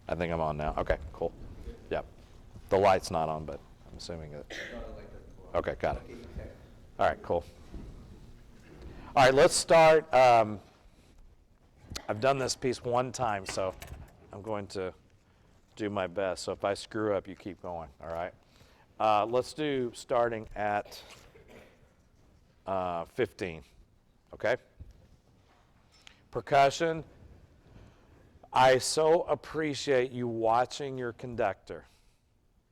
I think I'm on now. Okay, cool. Yep. The light's not on, but I'm assuming that. Okay, got it. All right, cool. All right, let's start. I've done this piece one time, so I'm going to do my best. So if I screw up, you keep going, all right? Let's do starting at 15, okay? Percussion. I so appreciate you watching your conductor.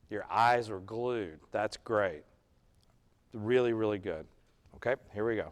Your eyes were glued. That's great. Really, really good. Okay, here we go.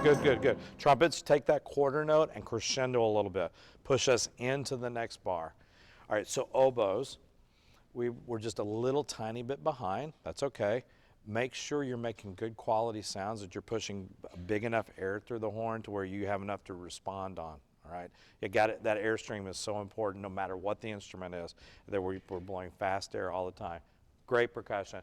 Good, good, good. Trumpets, take that quarter note and crescendo a little bit. Push us into the next bar. All right, so oboes, we're just a little tiny bit behind. That's okay. Make sure you're making good quality sounds, that you're pushing big enough air through the horn to where you have enough to respond on. All right, you got it. That airstream is so important, no matter what the instrument is. That we're blowing fast air all the time. Great percussion.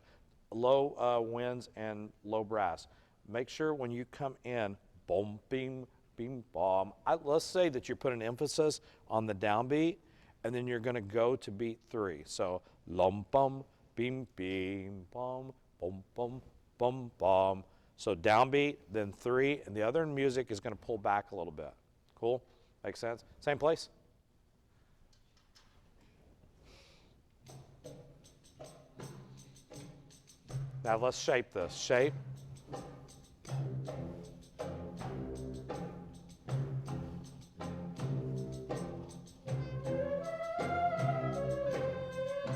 Low winds and low brass. Make sure when you come in, boom, beam, beam, bomb. Let's say that you put an emphasis on the downbeat, and then you're going to go to beat 3. So lum bum, beam, beam, bum, bum, bum, bum, bum. So downbeat, then 3, and the other music is going to pull back a little bit. Cool? Makes sense? Same place? Now let's shape this. Shape.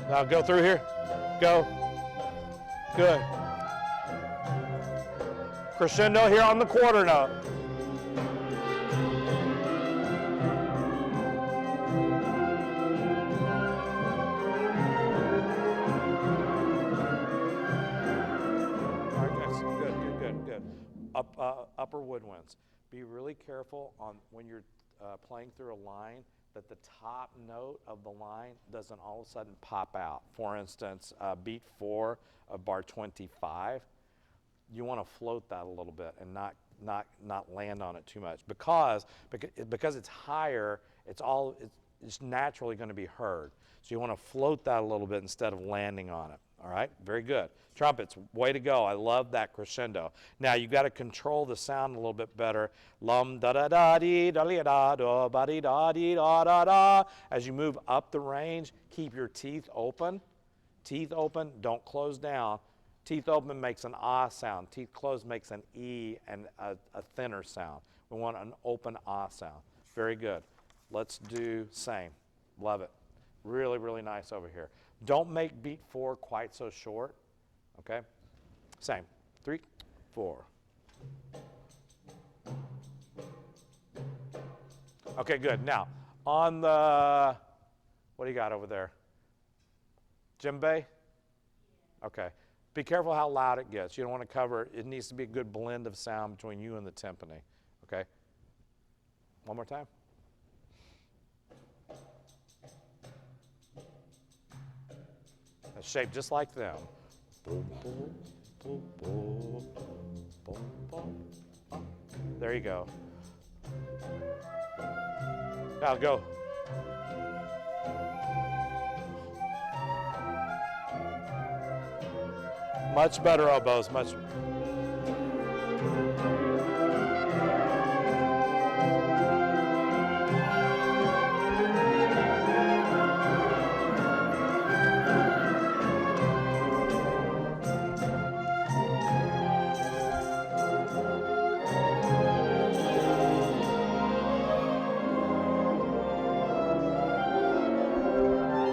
Now go through here. Go. Good. Crescendo here on the quarter note. All right, guys. Good, good, good, good. Upper woodwinds. Be really careful on when you're playing through a line that the top note of the line doesn't all of a sudden pop out. For instance, beat 4 of bar 25, you want to float that a little bit and not land on it too much because it's higher. It's naturally going to be heard. So you want to float that a little bit instead of landing on it. All right, very good. Trumpets, way to go. I love that crescendo. Now you got to control the sound a little bit better. Lum da da da dee da da da ba dee da dee da da da. As you move up the range, keep your teeth open. Teeth open, don't close down. Teeth open makes an ah sound. Teeth closed makes an e and a thinner sound. We want an open ah sound. Very good. Let's do same. Love it. Really, really nice over here. Don't make beat 4 quite so short. Okay? Same. 3, 4. Okay, good. Now, on the, what do you got over there? Djembe? Okay. Be careful how loud it gets. You don't want to cover, it needs to be a good blend of sound between you and the timpani. Okay? One more time. Shaped just like them. There you go. Now go. Much better oboes, much.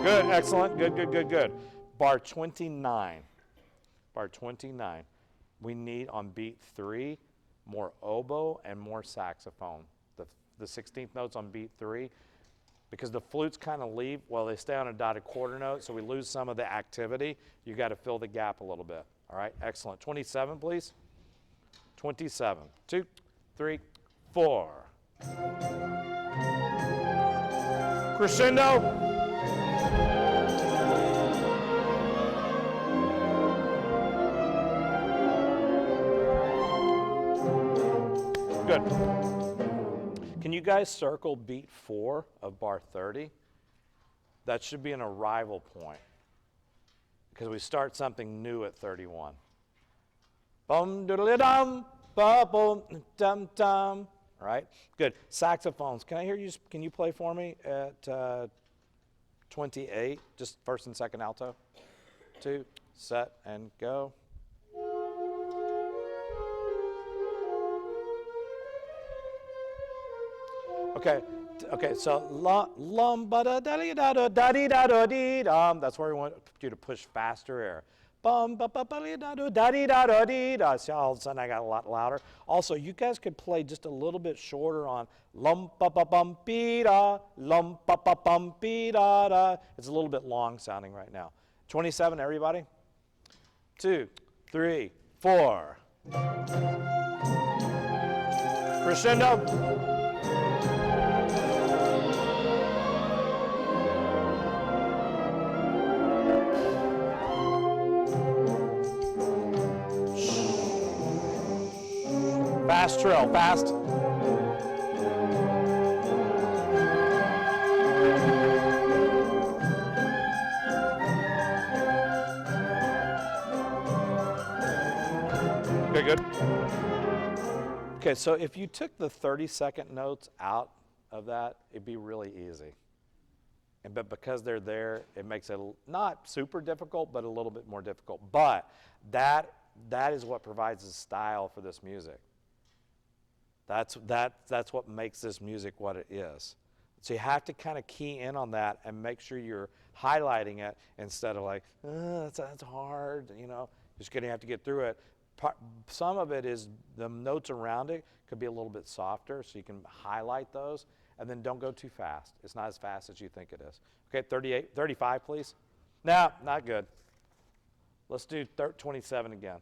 Good, excellent, good, good, good, good. Bar 29. Bar 29. We need on beat 3 more oboe and more saxophone. The 16th notes on beat 3. because the flutes kind of leave, well, they stay on a dotted quarter note, so we lose some of the activity. You got to fill the gap a little bit. All right, excellent. 27, please. 27. 2, 3, 4. Crescendo. Good. Can you guys circle beat 4 of bar 30? That should be an arrival point because we start something new at 31. Bum doodle dum, ba boom dum dum. Right? Good. Saxophones. Can I hear you? Can you play for me at 28? Just first and second alto. 2, set, and go. Okay, so lum ba da da da da da dee da da dee dum. That's where we want you to push faster air. Bum ba ba ba da da da dee da da dee da. See, all of a sudden I got a lot louder. Also, you guys could play just a little bit shorter on lum ba ba bum be da, lum ba ba bum be da da. It's a little bit long sounding right now. 27, everybody. 2, 3, 4. Crescendo. Fast trill, fast. Okay, good. Okay, so if you took the 30-second notes out of that, it'd be really easy. But because they're there, it makes it not super difficult, but a little bit more difficult. But that is what provides the style for this music. That's what makes this music what it is. So you have to kind of key in on that and make sure you're highlighting it instead of like, that's hard, you know. Just going to have to get through it. Some of it is the notes around it could be a little bit softer, so you can highlight those, and then don't go too fast. It's not as fast as you think it is. Okay, 35, please. No, not good. Let's do 27 again.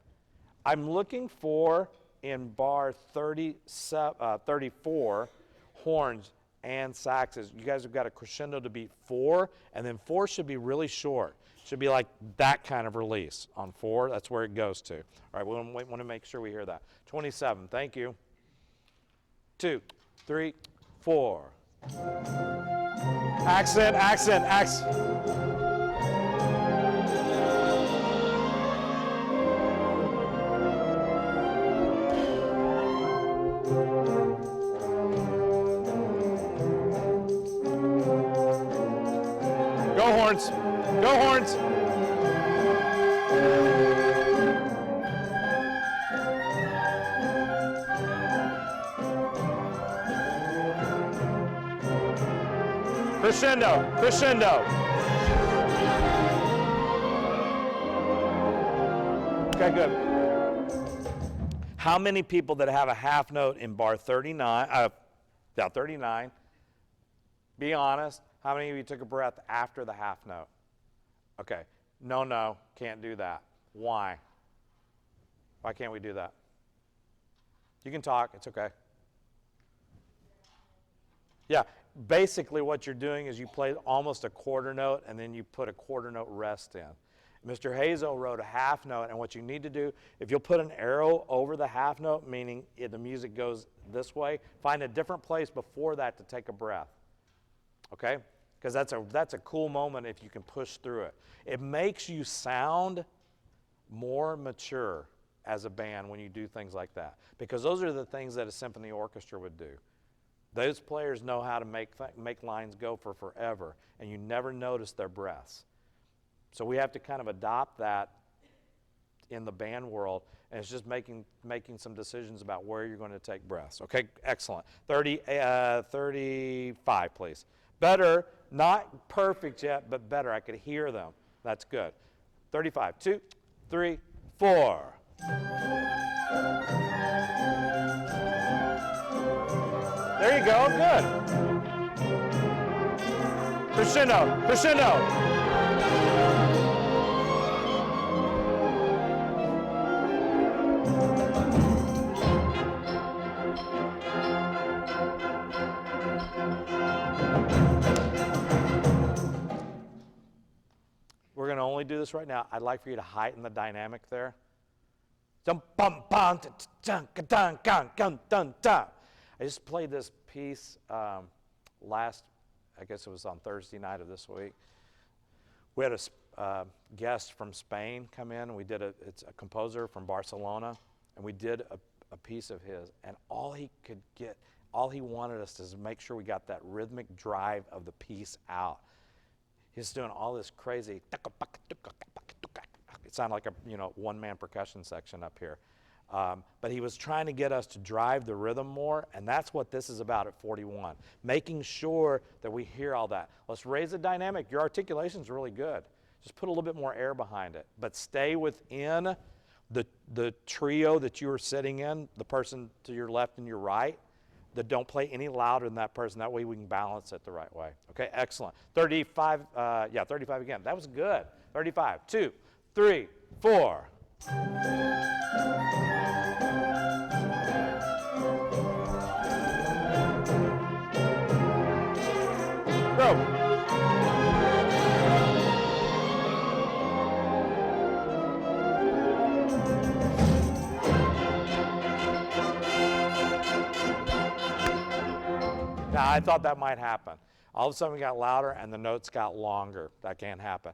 I'm looking for, in bar 34, horns and saxes. You guys have got a crescendo to beat 4, and then 4 should be really short. Should be like that kind of release on 4. That's where it goes to. All right, we want to make sure we hear that. 27, thank you. 2, 3, 4. Accent, accent, accent. Go horns. Go horns. Crescendo, crescendo. Okay, good. How many people that have a half note in bar 39, 39, be honest, how many of you took a breath after the half note? Okay, no, can't do that. Why? Why can't we do that? You can talk, it's okay. Yeah, basically what you're doing is you play almost a quarter note and then you put a quarter note rest in. Mr. Hazel wrote a half note, and what you need to do, if you'll put an arrow over the half note, meaning if the music goes this way, find a different place before that to take a breath. Okay? Because that's a cool moment if you can push through it. It makes you sound more mature as a band when you do things like that. Because those are the things that a symphony orchestra would do. Those players know how to make lines go for forever, and you never notice their breaths. So we have to kind of adopt that in the band world, and it's just making some decisions about where you're going to take breaths. Okay, excellent. 35, please. Better, not perfect yet, but better. I could hear them. That's good. 35, 2, 3, 4. There you go, good. Crescendo, crescendo. We're going to only do this right now. I'd like for you to heighten the dynamic there. I just played this piece last, I guess it was on Thursday night of this week. We had a guest from Spain come in, and we did it's a composer from Barcelona, and we did a piece of his, and all he could get, all he wanted us to is make sure we got that rhythmic drive of the piece out. He's doing all this crazy, it sounded like a one-man percussion section up here. But he was trying to get us to drive the rhythm more, and that's what this is about at 41, making sure that we hear all that. Let's raise the dynamic. Your articulation's really good. Just put a little bit more air behind it, but stay within the trio that you are sitting in, the person to your left and your right, that don't play any louder than that person. That way we can balance it the right way. Okay, excellent. 35, 35 again. That was good. 35, 2, 3, 4. Go. Now, I thought that might happen. All of a sudden we got louder and the notes got longer. That can't happen.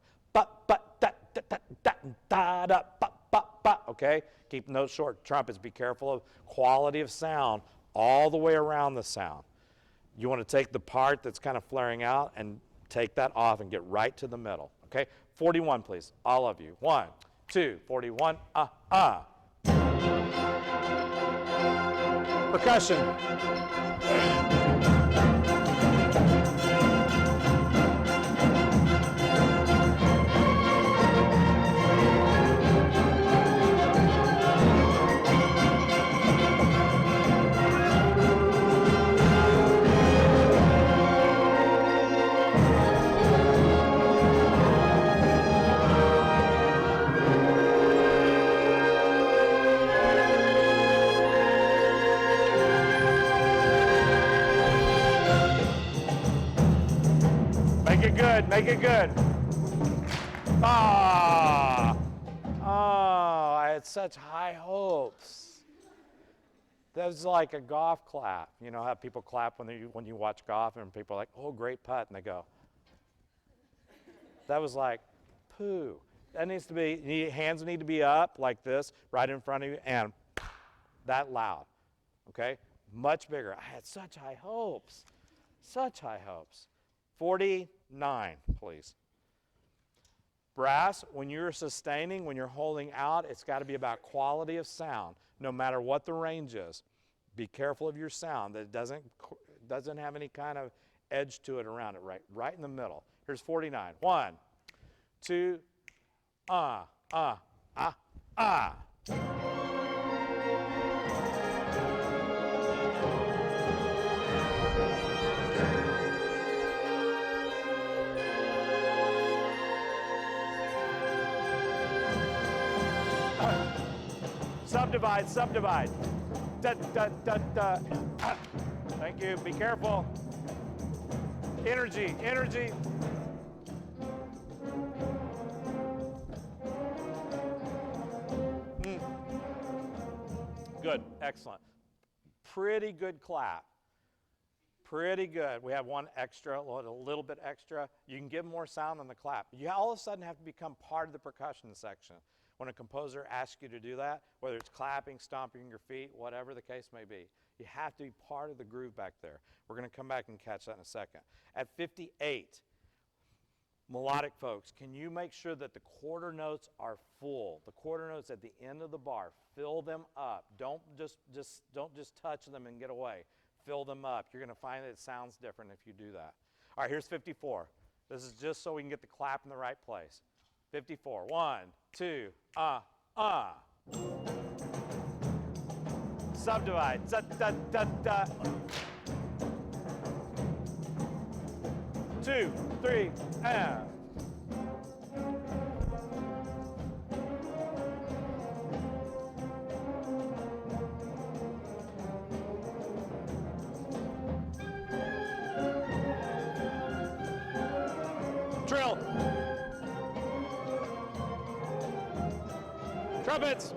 Okay? Keep the notes short. Trumpets, be careful of quality of sound all the way around the sound. You want to take the part that's kind of flaring out and take that off and get right to the middle. Okay? 41, please. All of you. 1, 2, 41. Percussion. Make it good. Oh, I had such high hopes. That was like a golf clap. You know how people clap when you watch golf and people are like, oh, great putt, and they go. That was like, poo. That needs to be, hands need to be up like this, right in front of you, and that loud, okay? Much bigger. I had such high hopes, such high hopes. 49, please. Brass, when you're sustaining, when you're holding out, it's got to be about quality of sound, no matter what the range is. Be careful of your sound, that it doesn't have any kind of edge to it around it, right in the middle. Here's 49. 1, 2, Subdivide, subdivide. Da, da, da, da. Thank you. Be careful. Energy, energy. Good, excellent. Pretty good clap. Pretty good. We have one extra, a little bit extra. You can give more sound on the clap. You all of a sudden have to become part of the percussion section. When a composer asks you to do that, whether it's clapping, stomping your feet, whatever the case may be, you have to be part of the groove back there. We're going to come back and catch that in a second. At 58, melodic folks, can you make sure that the quarter notes are full? The quarter notes at the end of the bar, fill them up. Don't just touch them and get away. Fill them up. You're going to find that it sounds different if you do that. All right, here's 54. This is just so we can get the clap in the right place. 54. 1, 2, Subdivide. Da, da, da, da. 2, 3, and. Trill. Trumpets.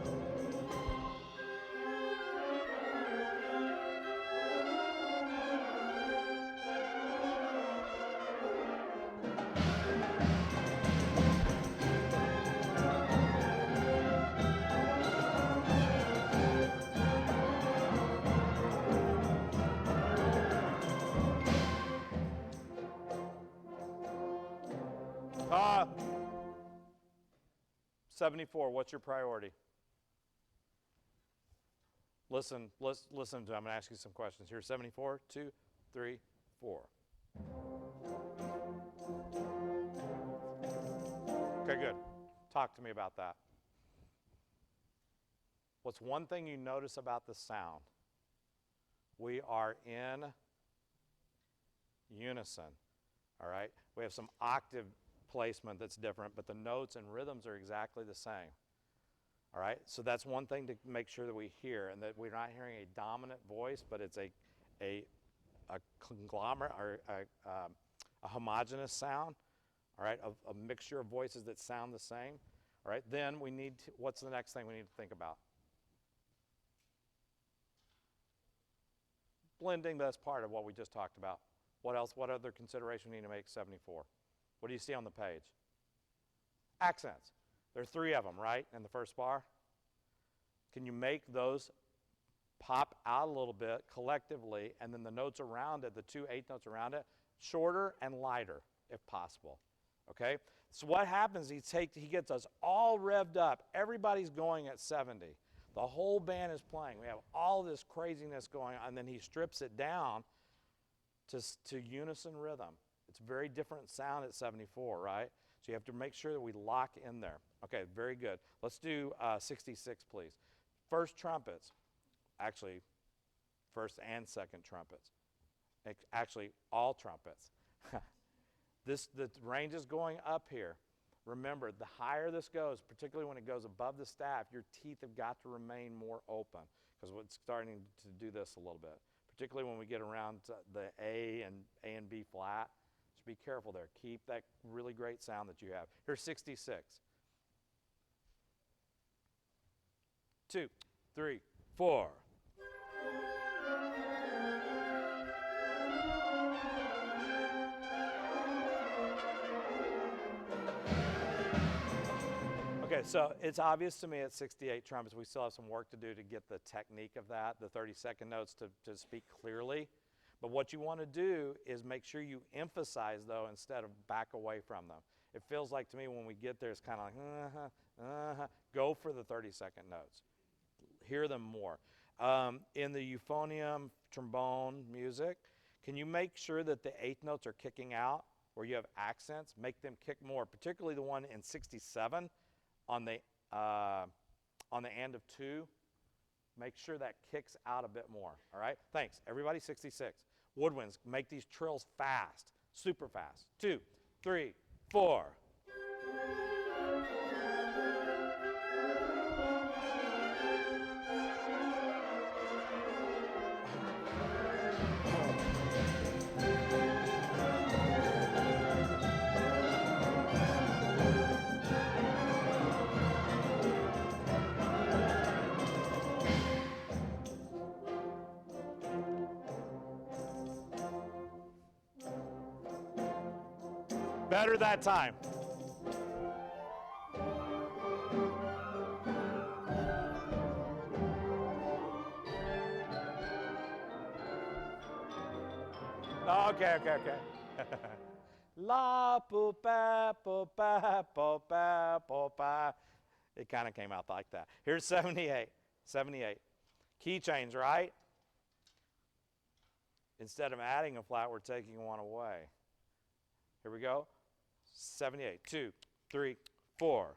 Ah. 74, what's your priority? Listen to, I'm going to ask you some questions here. 74, 2, 3, 4. Okay, good. Talk to me about that. What's one thing you notice about the sound? We are in unison, all right? We have some octave placement that's different, but the notes and rhythms are exactly the same. All right, so that's one thing to make sure that we hear, and that we're not hearing a dominant voice, but it's a conglomerate or a homogeneous sound. All right, a mixture of voices that sound the same. All right, then we need to, what's the next thing we need to think about? Blending, that's part of what we just talked about. What else? What other consideration we need to make 74? What do you see on the page? Accents. There are 3 of them, right, in the first bar? Can you make those pop out a little bit collectively, and then the notes around it, the 2 8th notes around it, shorter and lighter, if possible, okay? So what happens, he gets us all revved up. Everybody's going at 70. The whole band is playing. We have all this craziness going on, and then he strips it down to unison rhythm. It's a very different sound at 74, right? So you have to make sure that we lock in there. Okay, very good. Let's do 66, please. First trumpets. Actually, first and second trumpets. Actually, all trumpets. The range is going up here. Remember, the higher this goes, particularly when it goes above the staff, your teeth have got to remain more open, because it's starting to do this a little bit, particularly when we get around to the A and B flat. Just be careful there. Keep that really great sound that you have. Here's 66. 2, 3, 4. Okay, so it's obvious to me at 68 trumpets we still have some work to do to get the technique of that, the 30-second notes to speak clearly. But what you want to do is make sure you emphasize, though, instead of back away from them. It feels like to me when we get there, it's kind of like, go for the 30-second notes. Hear them more. In the euphonium, trombone music, can you make sure that the 8th notes are kicking out, where you have accents? Make them kick more, particularly the one in 67 on the end of 2. Make sure that kicks out a bit more, all right? Thanks. Everybody, 66. Woodwinds, make these trills fast, super fast. 2, 3, 4. Better that time. Okay. La po pa po pa po pa po pa. It kind of came out like that. Here's 78. 78. Key change, right? Instead of adding a flat, we're taking one away. Here we go. 78. 2, 3, 4.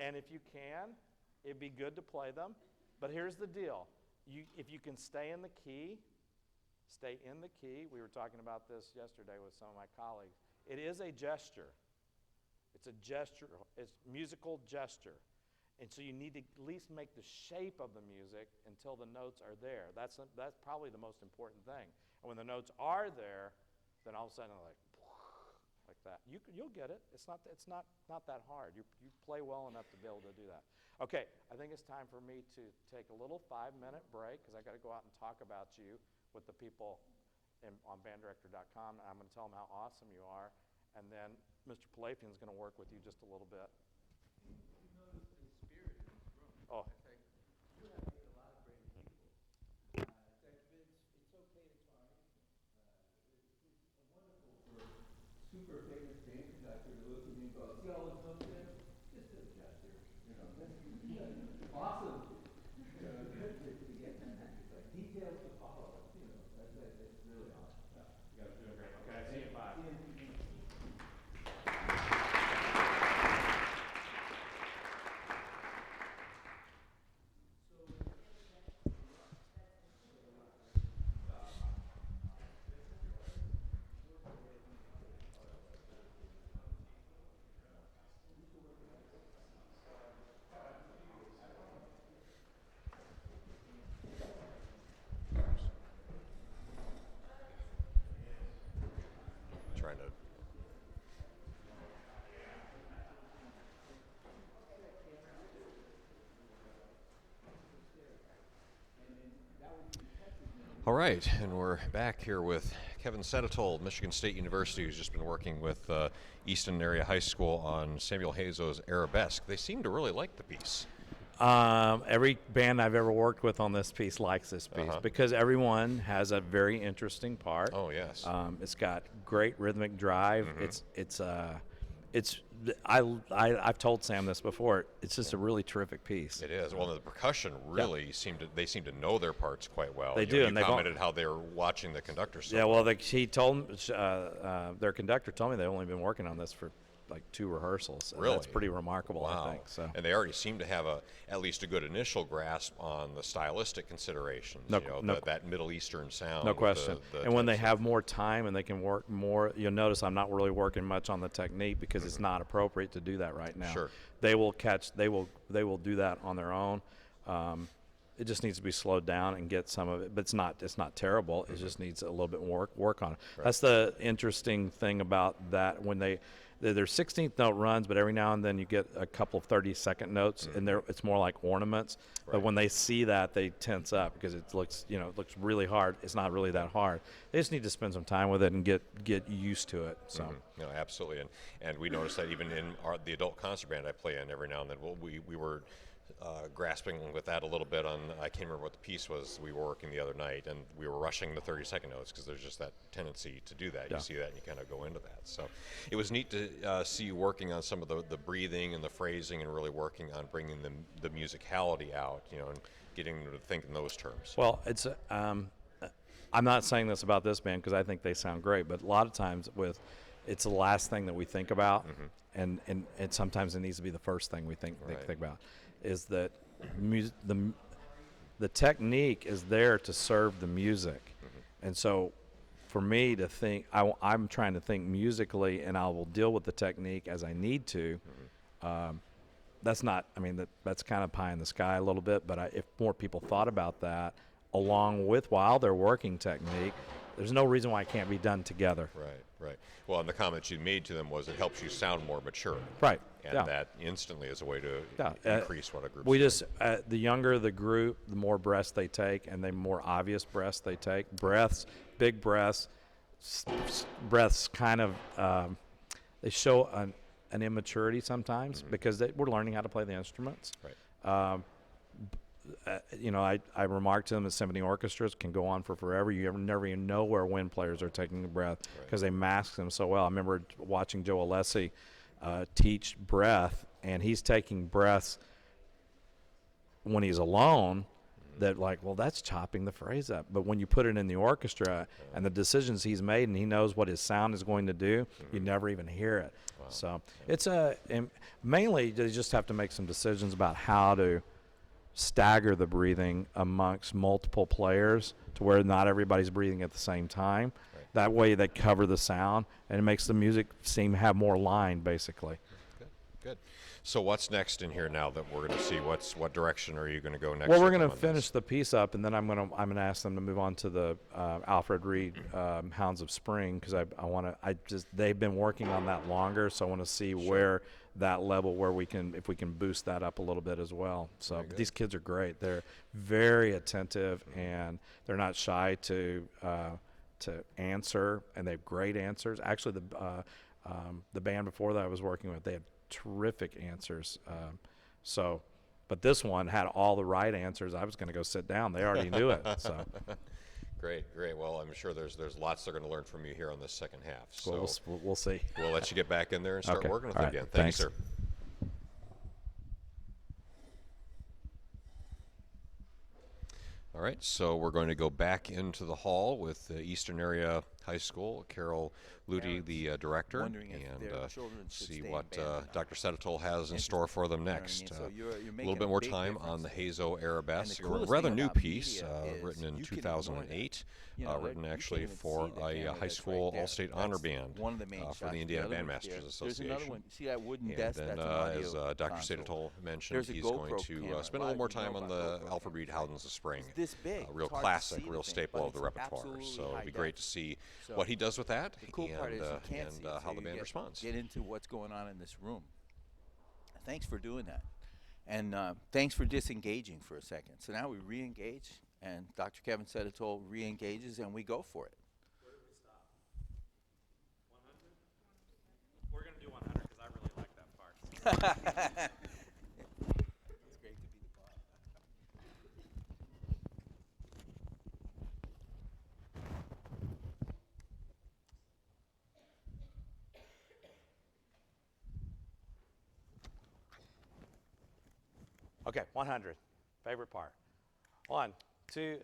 And if you can, it'd be good to play them. But here's the deal. If you can stay in the key, stay in the key. We were talking about this yesterday with some of my colleagues. It is a gesture. It's a gesture. It's musical gesture. And so you need to at least make the shape of the music until the notes are there. That's probably the most important thing. And when the notes are there, then all of a sudden like that. You'll get it. It's not that hard. You play well enough to be able to do that. Okay, I think it's time for me to take a little 5-minute break because I got to go out and talk about you with the people on banddirector.com. I'm going to tell them how awesome you are, and then Mr. Palafian is going to work with you just a little bit. You notice the spirit in this room. Oh. In fact, you have made a lot of great people. In fact, Vince, it's okay to try anything. It's wonderful for a super famous band conductor to look at me and go, see all those notes there? Just a gesture. Awesome. Like details to follow. That's really awesome. Yeah, you guys are doing great. Okay, see you in 5. Trying to. All right, and we're back here with Kevin Sedatole, Michigan State University, who's just been working with Easton Area High School on Samuel Hazo's Arabesque. They seem to really like the piece. Every band I've ever worked with on this piece likes this piece because everyone has a very interesting part. Oh, yes. It's got great rhythmic drive. I've told Sam this before. It's just a really terrific piece. It is. Well, the percussion really seem to know their parts quite well. They do. You and they commented how they were watching the conductor. Yeah. Well, he told their conductor told me they've only been working on this for like 2 rehearsals. Really? That's pretty remarkable, Wow. I think. So. And they already seem to have at least a good initial grasp on the stylistic considerations. That Middle Eastern sound. No question. And when they have more time and they can work more, you'll notice I'm not really working much on the technique because it's not appropriate to do that right now. Sure. They will do that on their own. It just needs to be slowed down and get some of it, but it's not terrible. It just needs a little bit more work on it. Right. That's the interesting thing about that when they're 16th note runs, but every now and then you get a couple of 30-second notes, and it's more like ornaments. Right. But when they see that, they tense up because it looks really hard. It's not really that hard. They just need to spend some time with it and get used to it. So. No, absolutely, and we noticed that even in the adult concert band I play in every now and then. We were grasping with that a little bit on, I can't remember what the piece was we were working the other night, and we were rushing the 30-second notes because there's just that tendency to do that. Yeah. You see that and you kind of go into that. So it was neat to see you working on some of the breathing and the phrasing and really working on bringing the musicality out, and getting them to think in those terms. Well, it's I'm not saying this about this band because I think they sound great, but a lot of times it's the last thing that we think about, and sometimes it needs to be the first thing we think about. Is that the technique is there to serve the music, and so for me to think, I'm trying to think musically, and I will deal with the technique as I need to. That's not, that's kind of pie in the sky a little bit, but if more people thought about that along with while they're working technique, there's no reason why it can't be done together. Right. Well, and the comment you made to them was it helps you sound more mature. Right. And that instantly is a way to increase what a group's doing. The younger the group, the more breaths they take, and the more obvious breaths they take. Big breaths, breaths kind of, they show an immaturity sometimes because we're learning how to play the instruments. Right. I remarked to them that symphony orchestras can go on for forever. You never even know where wind players are taking a breath because they mask them so well. I remember watching Joe Alessi teach breath, and he's taking breaths when he's alone, that like, well, that's chopping the phrase up. But when you put it in the orchestra and the decisions he's made and he knows what his sound is going to do, you never even hear it. Wow. So it's mainly they just have to make some decisions about how to stagger the breathing amongst multiple players to where not everybody's breathing at the same time. Right. That way they cover the sound and it makes the music seem to have more line, basically. Good. So what's next in here now that we're going to see? What direction are you going to go next? Well, we're with going them to on finish this? the piece up, and then I'm going to ask them to move on to the Alfred Reed Hounds of Spring, because they've been working on that longer, so I want to see where that level where if we can boost that up a little bit as well. So Very but good. these kids are great. They're very attentive and they're not shy to answer, and they have great answers. Actually, the band before that I was working with, they had terrific answers. But this one had all the right answers. I was going to go sit down. They already knew it. So Great. Well, I'm sure there's lots they're going to learn from you here on this second half. So we'll see. we'll let you get back in there and start Okay. working with All it right. again. Thank Thanks. you, sir. All right, so we're going to go back into the hall with the Eastern Area High School, Carol Ludi, the director, wondering if and their children should see stay in what band or not. Dr. Sedatole has in store for them next. So you're A little making bit a more big time difference on the there. Hazo Arabesque, And the a coolest rather thing new about piece media is written in you can ignore that. 2008, You know, written you can't actually even for see the a camera high that's school right there. all-state honor That's band one of the main for shots. the Indiana other one's Bandmasters there. Association. There's another one. See that wooden And desk? then, That's an audio as Dr. console. Sedatole mentioned, There's a he's going GoPro to camera. spend a A little lot more of you time know on about the GoPro Alfred Reed cameras. Hounds of Spring. It's this big. A real It's hard to classic, see the real thing, staple but of the it's repertoire. absolutely So it'd high be great def. to see So what he does with that The cool part is you can't and see it, how so the you band get- responds. Get into what's going on in this room. Thanks for doing that. And thanks for disengaging for a second. So now we re-engage, and Dr. Kevin Sedatole re-engages, and we go for it. where did we stop? 100? We're going to do 100 because I really like that part. It's great to be the boss. Okay, 100. Favorite part. 1, 2,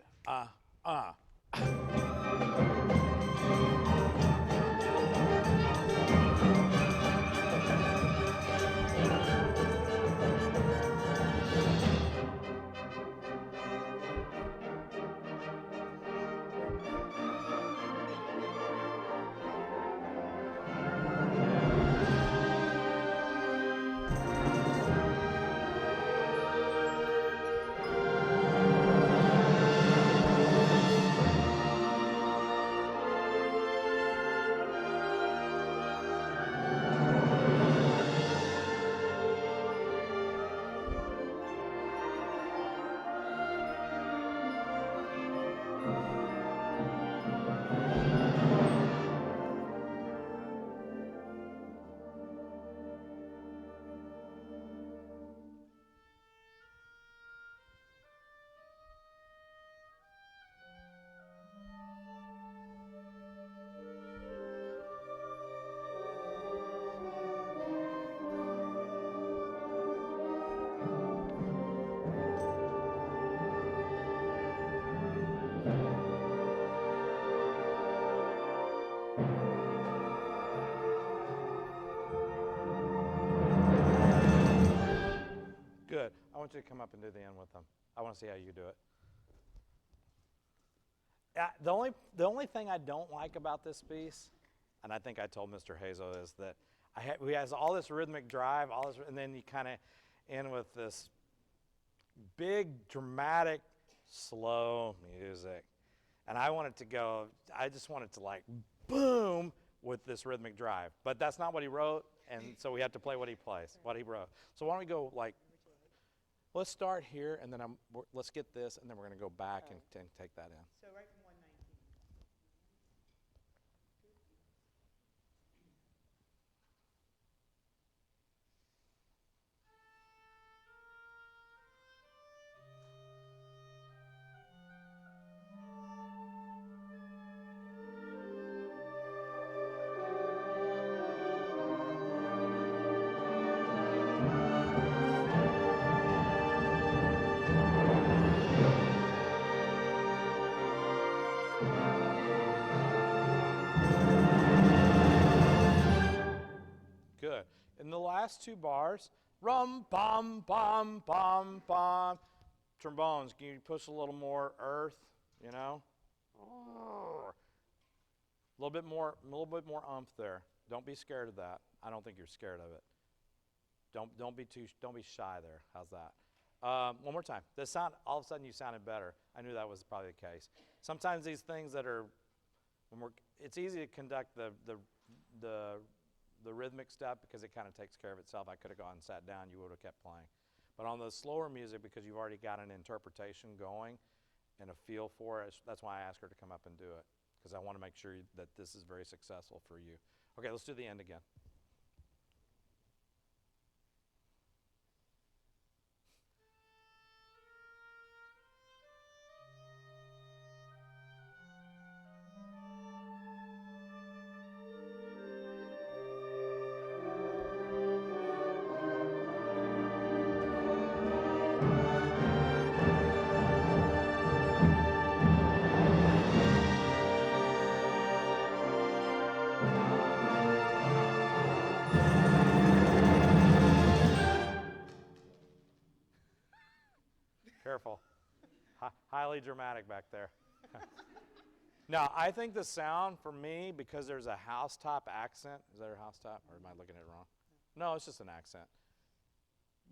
Good. I want you to come up and do the end with them. I want to see how you do it. The only thing I don't like about this piece, and I think I told Mr. Hazel, is that he has all this rhythmic drive, and then you kind of end with this big, dramatic, slow music. And I want it to go, I just want it to like boom with this rhythmic drive. But that's not what he wrote, and so we have to play what he plays, what he wrote. So why don't we go like, let's start here, and then let's get this, and then we're going to go back and take that in. So right from 119. last 2 bars, rum, bum, bum, bum, bum. Trombones, can you push a little more earth, you know? A little bit more umph there. Don't be scared of that. I don't think you're scared of it. Don't be shy there. How's that? One more time. This sound, all of a sudden you sounded better. I knew that was probably the case. Sometimes these things that are, it's easy to conduct the rhythmic stuff because it kind of takes care of itself. I could have gone and sat down, you would have kept playing. But on the slower music, because you've already got an interpretation going and a feel for it, that's why I asked her to come up and do it, because I want to make sure that this is very successful for you. Okay, let's do the end again. Careful. Highly dramatic back there. Now, I think the sound for me, because there's a housetop accent, is there a housetop, or am I looking at it wrong? No, it's just an accent.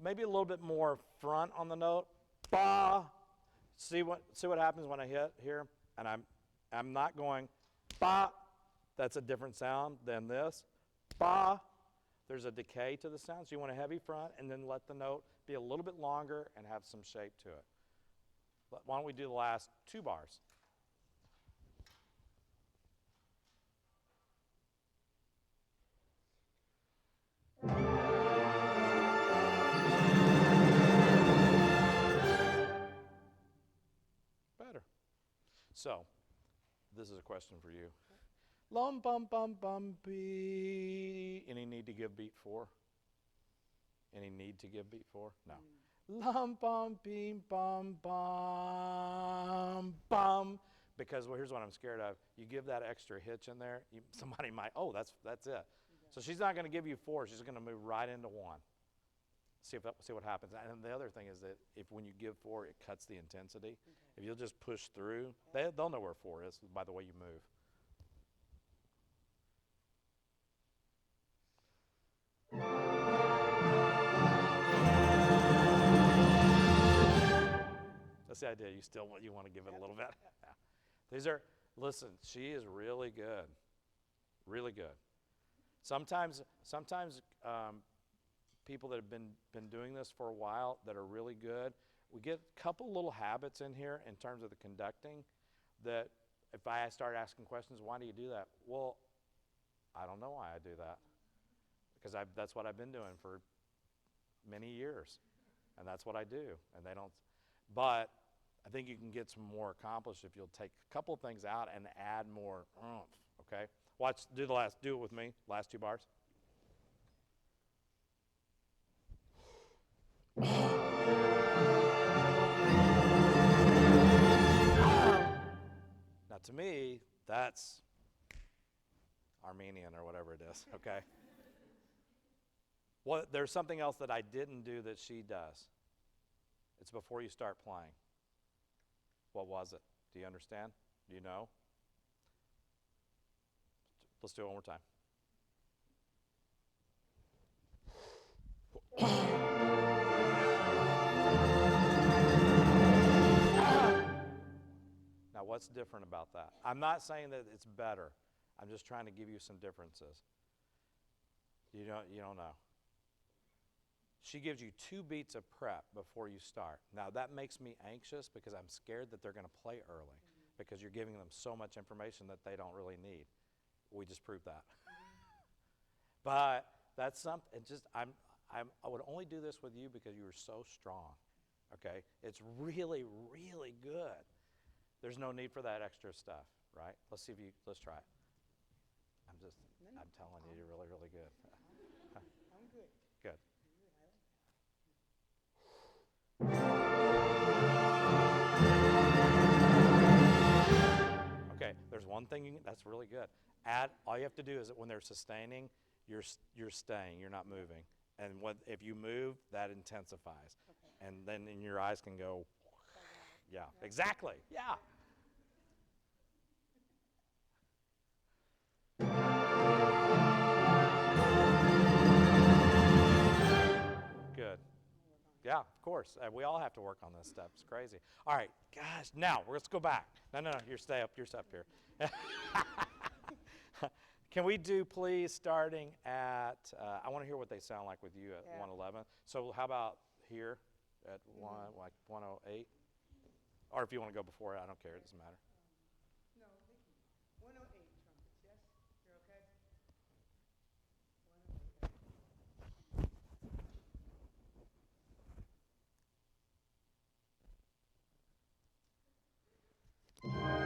Maybe a little bit more front on the note. Ba. See what happens when I hit here, and I'm not going ba. That's a different sound than this. Ba. There's a decay to the sound, so you want a heavy front, and then let the note be a little bit longer and have some shape to it. But why don't we do the last 2 bars? Better. So, this is a question for you. Lum bum bum bum beat. Any need to give beat 4? Any need to give beat 4? No. Lum bum beam bum bum bum. Because here's what I'm scared of. You give that extra hitch in there, somebody might, that's it. Okay. So she's not going to give you 4. She's going to move right into 1. See what happens. And the other thing is that if when you give 4, it cuts the intensity. Okay. If you'll just push through, they'll know where 4 is by the way you move. That's the idea. You want to give it a little bit. Yeah. Listen, she is really good. Really good. Sometimes people that have been doing this for a while that are really good, we get a couple little habits in here in terms of the conducting that if I start asking questions, why do you do that? Well, I don't know why I do that. Because that's what I've been doing for many years. And that's what I do. And they don't. But I think you can get some more accomplished if you'll take a couple things out and add more oomph, okay? Do it with me, last 2 bars. Now to me, that's Armenian or whatever it is, okay? Well, there's something else that I didn't do that she does. It's before you start playing. What was it? Do you understand? Do you know? Let's do it one more time. Now, what's different about that? I'm not saying that it's better. I'm just trying to give you some differences. You don't know. She gives you 2 beats of prep before you start. Now, that makes me anxious because I'm scared that they're going to play early because you're giving them so much information that they don't really need. We just proved that. But that's something. I would only do this with you because you were so strong. Okay, it's really, really good. There's no need for that extra stuff, right? Let's try it. I'm telling you, you're really, really good. I'm good. Good. Okay, there's one thing that's really good. All you have to do is that when they're sustaining, you're staying, you're not moving. And if you move, that intensifies. And then your eyes can go, yeah, exactly, yeah. Good. Yeah, of course. We all have to work on this stuff. It's crazy. All right, gosh. Now let's go back. No, you stay up. You're up here. Can we do, please, starting at? I want to hear what they sound like with you at 111. So how about here at like 108? Or if you want to go before it, I don't care. It doesn't matter. No, 108 trumpets, yes? You're okay? 108.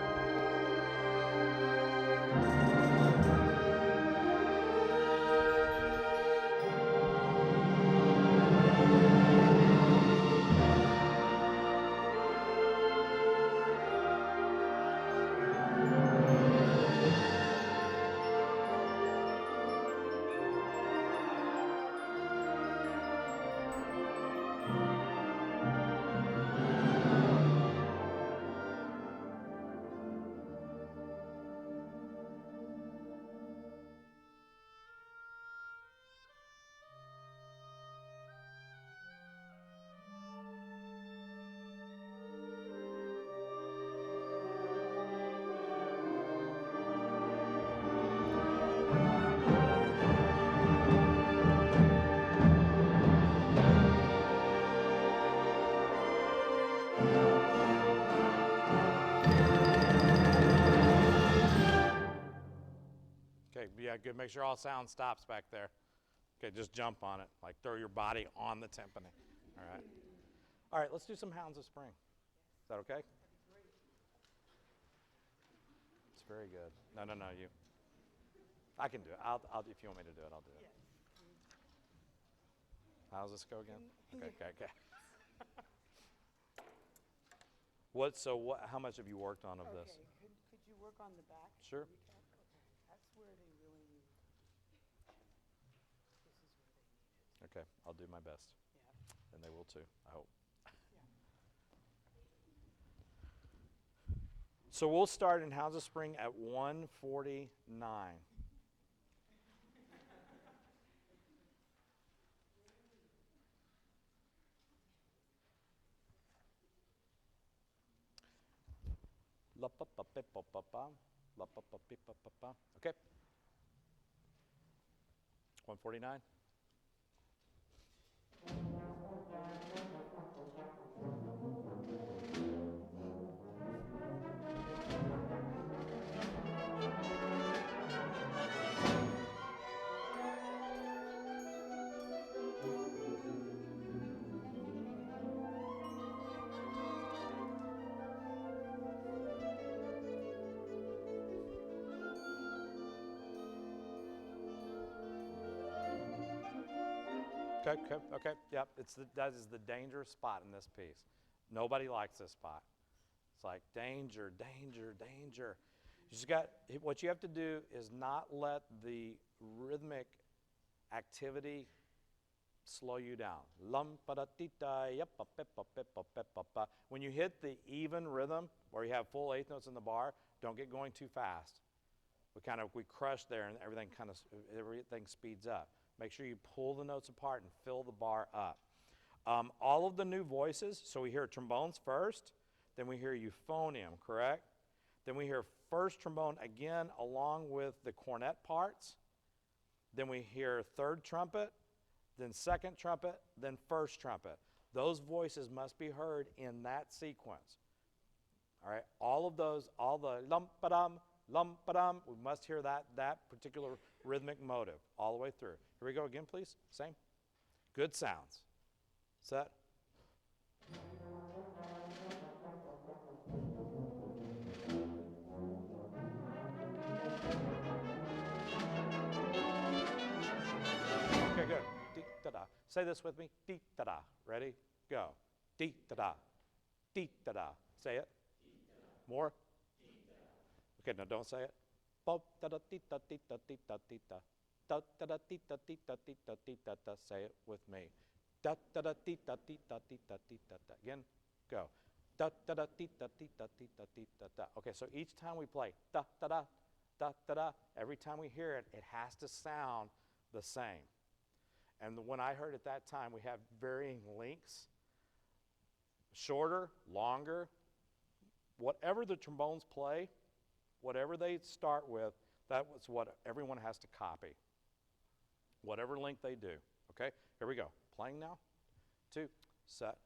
Okay, yeah, good. Make sure all sound stops back there. Okay, just jump on it. Like throw your body on the timpani. All right. All right, let's do some Hounds of Spring. Is that okay? It's very good. No, you. I can do it. I'll if you want me to do it, I'll do it. How's this go again? Okay. How much have you worked on of this? Okay, could you work on the back? Sure. Okay, that's where they really need it. This is where they need it. Okay, I'll do my best. Yeah. And they will too, I hope. So we'll start in Hounds of Spring at 149. Okay. 149. Okay, yep. That is the dangerous spot in this piece. Nobody likes this spot. It's like danger. What you have to do is not let the rhythmic activity slow you down. When you hit the even rhythm, where you have full eighth notes in the bar, don't get going too fast. We crush there, and everything speeds up. Make sure you pull the notes apart and fill the bar up. All of the new voices, so we hear trombones first, then we hear euphonium, correct? Then we hear first trombone again along with the cornet parts. Then we hear third trumpet, then second trumpet, then first trumpet. Those voices must be heard in that sequence. All right, all of those, all the lump-a-dum, we must hear that particular rhythmic motive all the way through. Here we go again, please. Same. Good sounds. Set. Okay, good. Dee-da-da. Say this with me. Dee-da-da. Ready? Go. Dee-da-da. Dee-da-da. Say it. More? Okay, no, don't say it. Bo-da-da-dee-da-dee-da-dee-da-dee-da. da da da dee da dee da dee da dee da da. Say it with me. Da da da dee da dee da dee da dee da da. Again, go. Da da da dee da dee da dee da dee da da. Okay, so each time we play da da da da da da, every time we hear it, it has to sound the same. And when I heard at that time, we have varying lengths, shorter, longer, whatever the trombones play, whatever they start with, that was what everyone has to copy. Whatever length they do. Okay, here we go. Playing now. 2, set.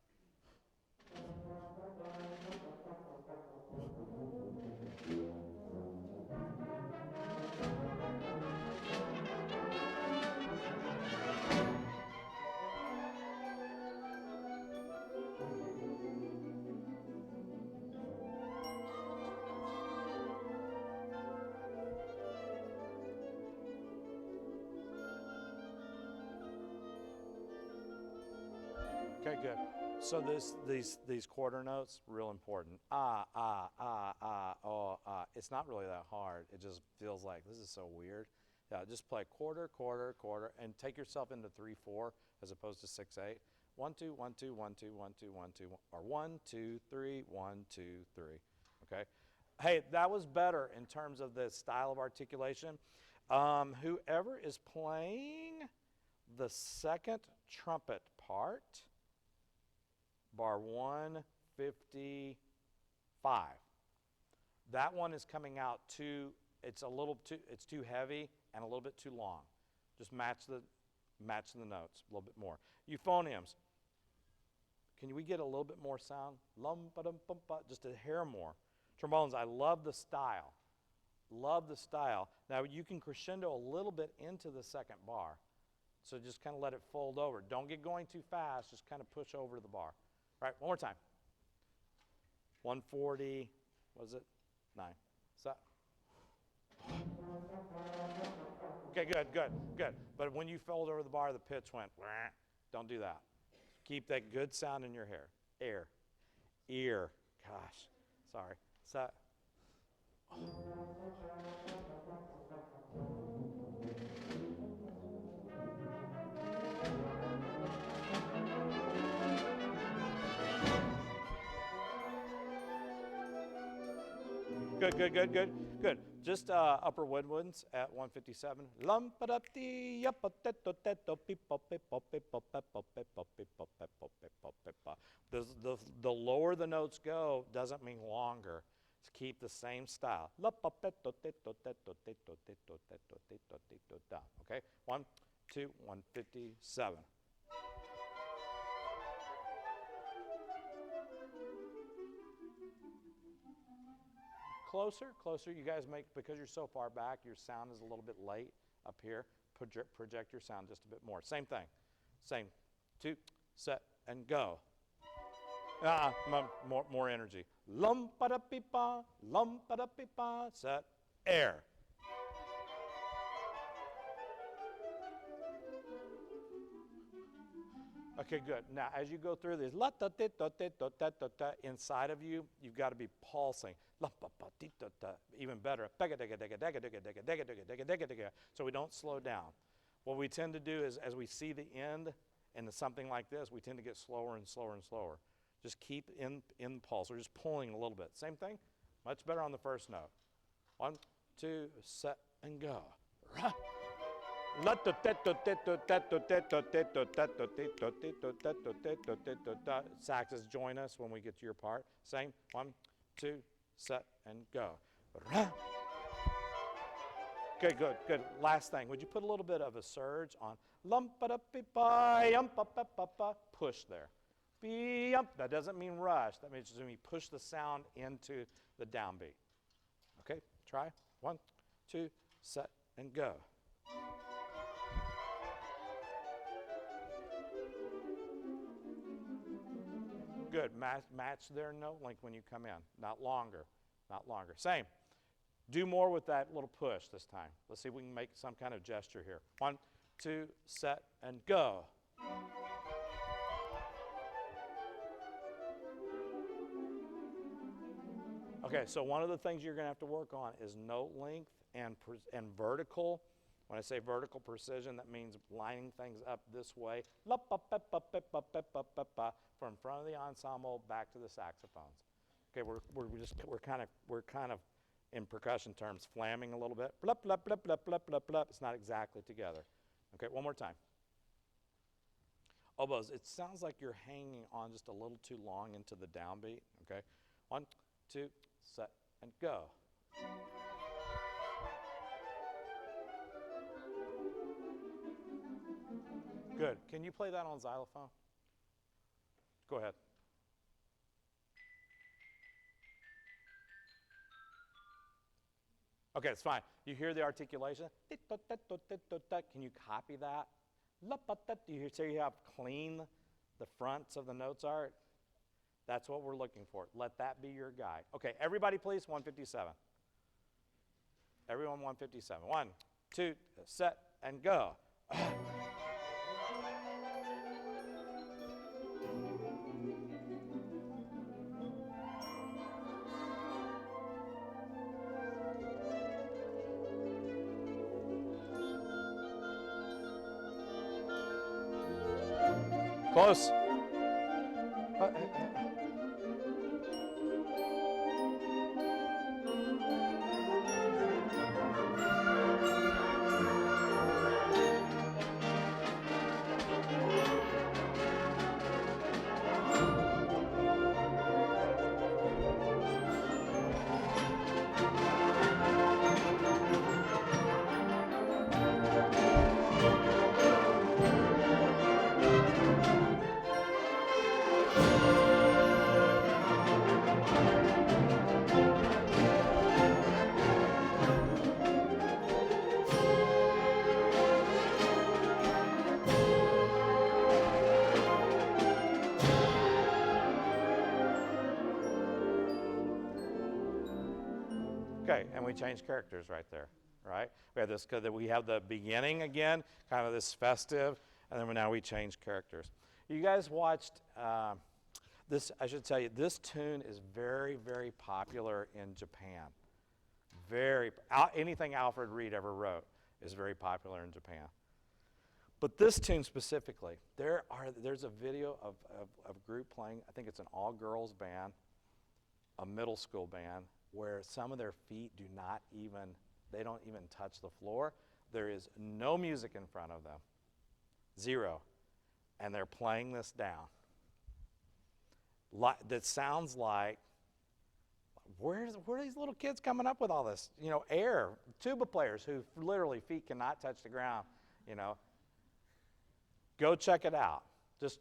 Okay, good. So these quarter notes, real important. Ah, ah, ah, ah, oh, ah. It's not really that hard. It just feels like, this is so weird. Yeah, just play quarter, quarter, quarter, and take yourself into 3/4 as opposed to 6/8. 1, 2, 1, 2, 1, 2, 1, 2, 1, 2, or 1, 2, 3, 1, 2, 3. Okay. Hey, that was better in terms of the style of articulation. Whoever is playing the second trumpet part, bar 155. That one is coming out it's too heavy and a little bit too long. Just match the notes a little bit more. Euphoniums. Can we get a little bit more sound? Lum-ba-dum-bum-ba, just a hair more. Trombones, I love the style. Love the style. Now you can crescendo a little bit into the second bar. So just kind of let it fold over. Don't get going too fast, just kind of push over the bar. All right, one more time. 140, what is it? 9. So. Okay, good, good, good. But when you fold over the bar, the pitch went, wah. Don't do that. Keep that good sound in your hair. Ear. Gosh, sorry. So. Good, good, good, good, good. Just upper woodwinds at 157. The lower the notes go doesn't mean longer. To keep the same style. Okay, 1, 2, 157. Closer. You guys because you're so far back, your sound is a little bit late up here. Project your sound just a bit more. Same thing. Same. 2, set, and go. More energy. Lum-pa-da-pi-pa, set, air. Okay, good. Now, as you go through these, inside of you, you've got to be pulsing. Even better. So we don't slow down. What we tend to do is, as we see the end in something like this, we tend to get slower and slower and slower. Just keep in pulse. We're just pulling a little bit. Same thing, much better on the first note. 1, 2, set, and go. Saxes join us when we get to your part. Same. 1, 2, set, and go. Okay, good, good. Last thing. Would you put a little bit of a surge on push there. That doesn't mean rush. That means we push the sound into the downbeat. Okay, try. 1, 2, set, and go. Good. Match their note length when you come in. Not longer. Not longer. Same. Do more with that little push this time. Let's see if we can make some kind of gesture here. 1, 2, set, and go. Okay, so one of the things you're going to have to work on is note length and vertical. When I say vertical precision, that means lining things up this way, from front of the ensemble back to the saxophones. Okay, we're kind of in percussion terms, flamming a little bit. Blup, blup, blup, blup, blup, blup, blup. It's not exactly together. Okay, one more time. Oboes, it sounds like you're hanging on just a little too long into the downbeat. Okay, 1, 2, set, and go. Good. Can you play that on xylophone? Go ahead. Okay, it's fine. You hear the articulation? Can you copy that? Do you see how clean the fronts of the notes are? That's what we're looking for. Let that be your guide. Okay, everybody please, 157. Everyone 157. 1, 2, set, and go. Close. Okay, and we change characters right there, right? We have this, we have the beginning again, kind of this festive, and then now we change characters. You guys watched this, I should tell you, this tune is very, very popular in Japan. Anything Alfred Reed ever wrote is very popular in Japan. But this tune specifically, there's a video of a group playing, I think it's an all-girls band, a middle school band, where some of their feet they don't even touch the floor. There is no music in front of them, 0. And they're playing this down. That sounds like, where are these little kids coming up with all this? You know, air, tuba players who literally feet cannot touch the ground, you know. Go check it out. Just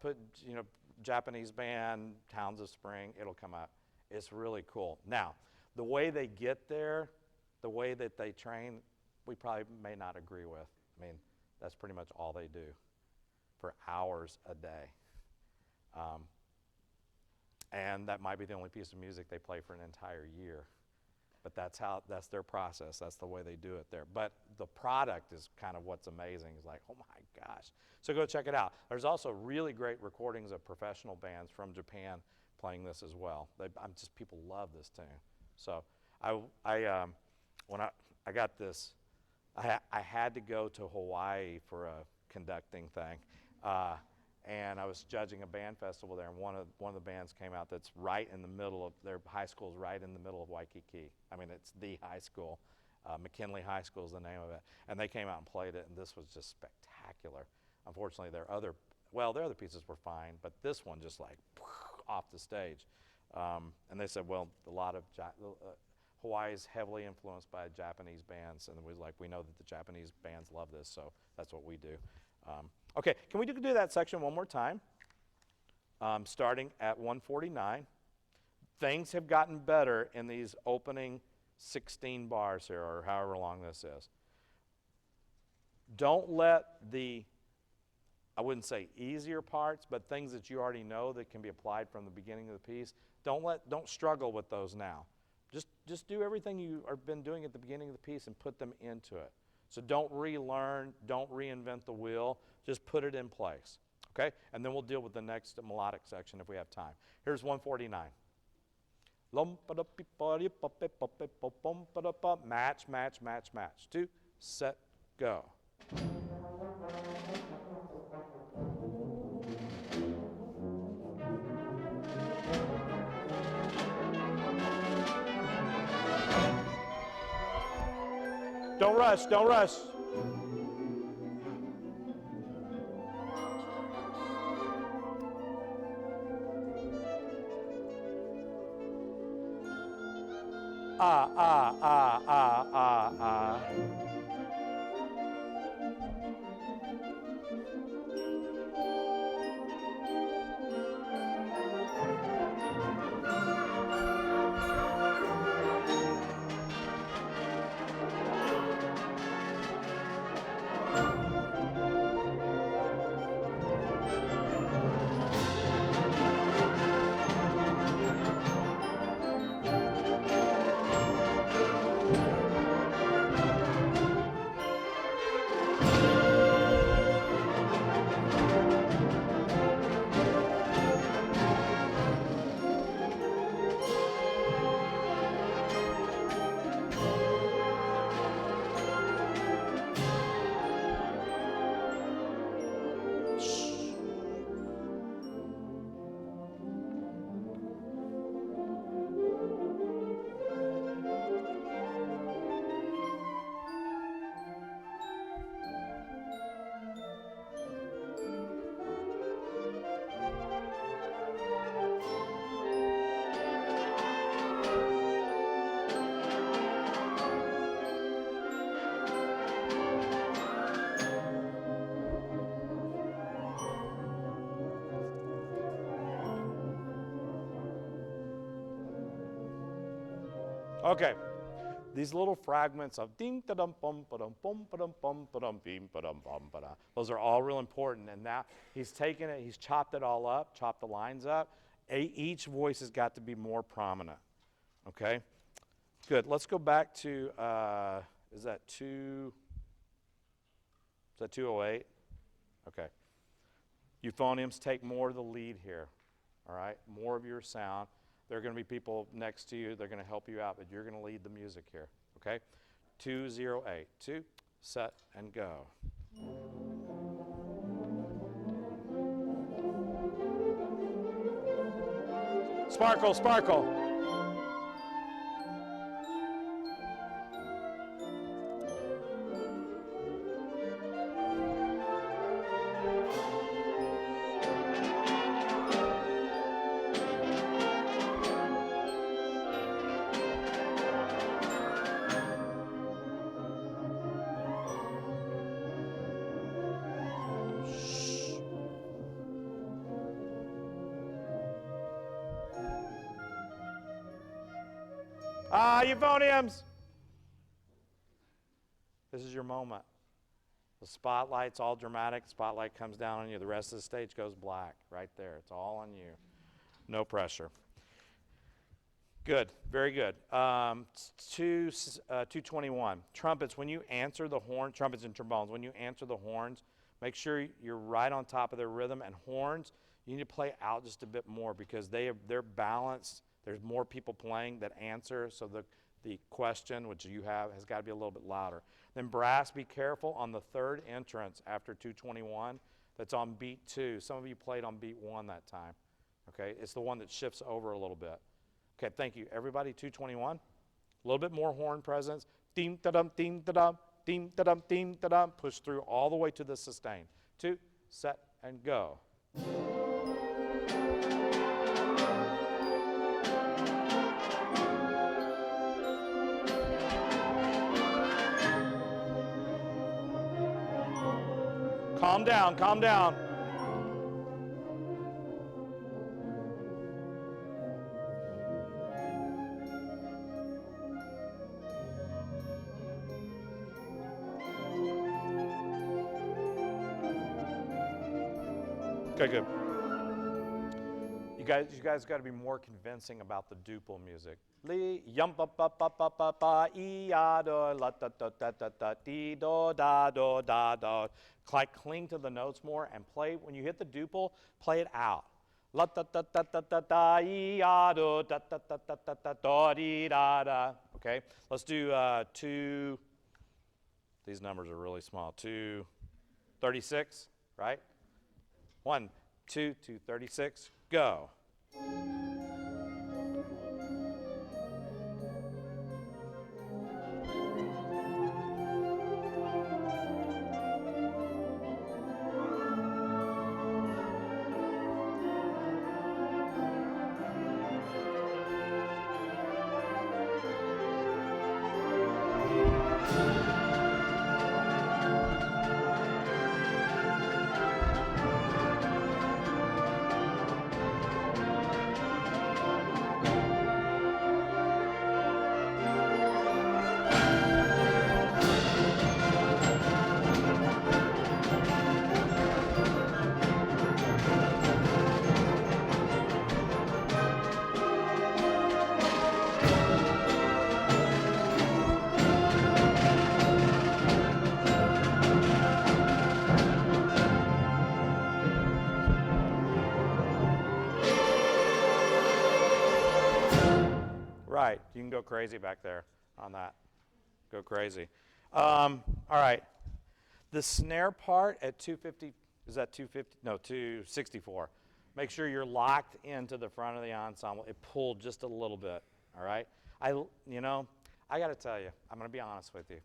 put, you know, Japanese band, Hounds of Spring, it'll come up. It's really cool. Now, the way they get there, the way that they train, we probably may not agree with. I mean, that's pretty much all they do for hours a day. And that might be the only piece of music they play for an entire year. But that's their process. That's the way they do it there. But the product is kind of what's amazing. It's like, oh my gosh. So go check it out. There's also really great recordings of professional bands from Japan playing this as well. People love this tune. So when I got this, I had to go to Hawaii for a conducting thing. And I was judging a band festival there, and one of the bands came out that's right in the middle of, their high school's right in the middle of Waikiki. I mean, it's the high school. McKinley High School is the name of it. And they came out and played it, and this was just spectacular. Unfortunately, their other pieces were fine, but this one just like off the stage. And they said, well, a lot of Hawaii is heavily influenced by Japanese bands, and we know that the Japanese bands love this, so that's what we do. Okay, can we do that section one more time? Starting at 149. Things have gotten better in these opening 16 bars here, or however long this is. Don't let I wouldn't say easier parts, but things that you already know that can be applied from the beginning of the piece, don't struggle with those now. Just do everything you have been doing at the beginning of the piece and put them into it. So don't relearn, don't reinvent the wheel, just put it in place, okay? And then we'll deal with the next melodic section if we have time. Here's 149. Match, match, match, match. 2, set, go. Don't rush, don't rush. Ah, ah, ah, ah, ah, ah. Okay, these little fragments of ding da dum bum ba dum bum ba dum bum ba dum beam ba dum bum ba da. Those are all real important. And now he's taken it, he's chopped it all up, chopped the lines up. Each voice has got to be more prominent. Okay, good. Let's go back to is that 208? Okay. Euphoniums take more of the lead here. All right, more of your sound. There are going to be people next to you. They're going to help you out, but you're going to lead the music here, okay? 208. 2, set, and go. Sparkle, sparkle. Ah, euphoniums! This is your moment. The spotlight's all dramatic. Spotlight comes down on you. The rest of the stage goes black right there. It's all on you. No pressure. Good. Very good. 221. Trumpets, when you answer the horn, trumpets and trombones, when you answer the horns, make sure you're right on top of their rhythm. And horns, you need to play out just a bit more because they're balanced. There's more people playing that answer, so the question, which you have, has got to be a little bit louder. Then brass, be careful on the third entrance after 221. That's on beat 2. Some of you played on beat 1 that time. Okay, it's the one that shifts over a little bit. Okay, thank you. Everybody, 221. A little bit more horn presence. Deem da-dum, deem da-dum, deem da-dum, deem da-dum. Push through all the way to the sustain. 2, set, and go. Calm down, calm down. Okay, good. You guys got to be more convincing about the duple music. Li yum ba ba ba ba ba ba e ya do la da da da da da dee do da do da do. Cling to the notes more and play. When you hit the duple, play it out. La da da da da da da ya do da da da da da da da dee da da. Okay, let's do 2. These numbers are really small. 236, right? 1, 2, 236, go. Right, you can go crazy back there on that. Go crazy. All right, the snare part at 250, is that 250? No, 264. Make sure you're locked into the front of the ensemble. It pulled just a little bit, all right? I got to tell you, I'm going to be honest with you.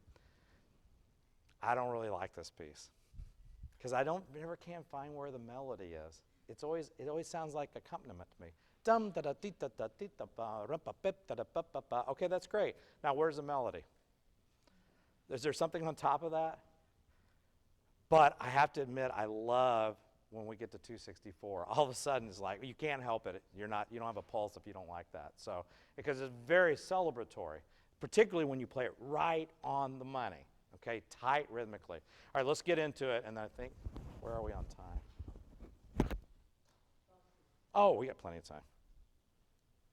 I don't really like this piece because I never can find where the melody is. It always sounds like accompaniment to me. Dum da da dee da da dee da ba rum pa pip da da ba ba ba. Okay, that's great. Now where's the melody? Is there something on top of that? But I have to admit, I love when we get to 264. All of a sudden, it's like you can't help it. You don't have a pulse if you don't like that. So because it's very celebratory, particularly when you play it right on the money. Okay, tight rhythmically. All right, let's get into it. And I think, where are we on time? Oh, we got plenty of time.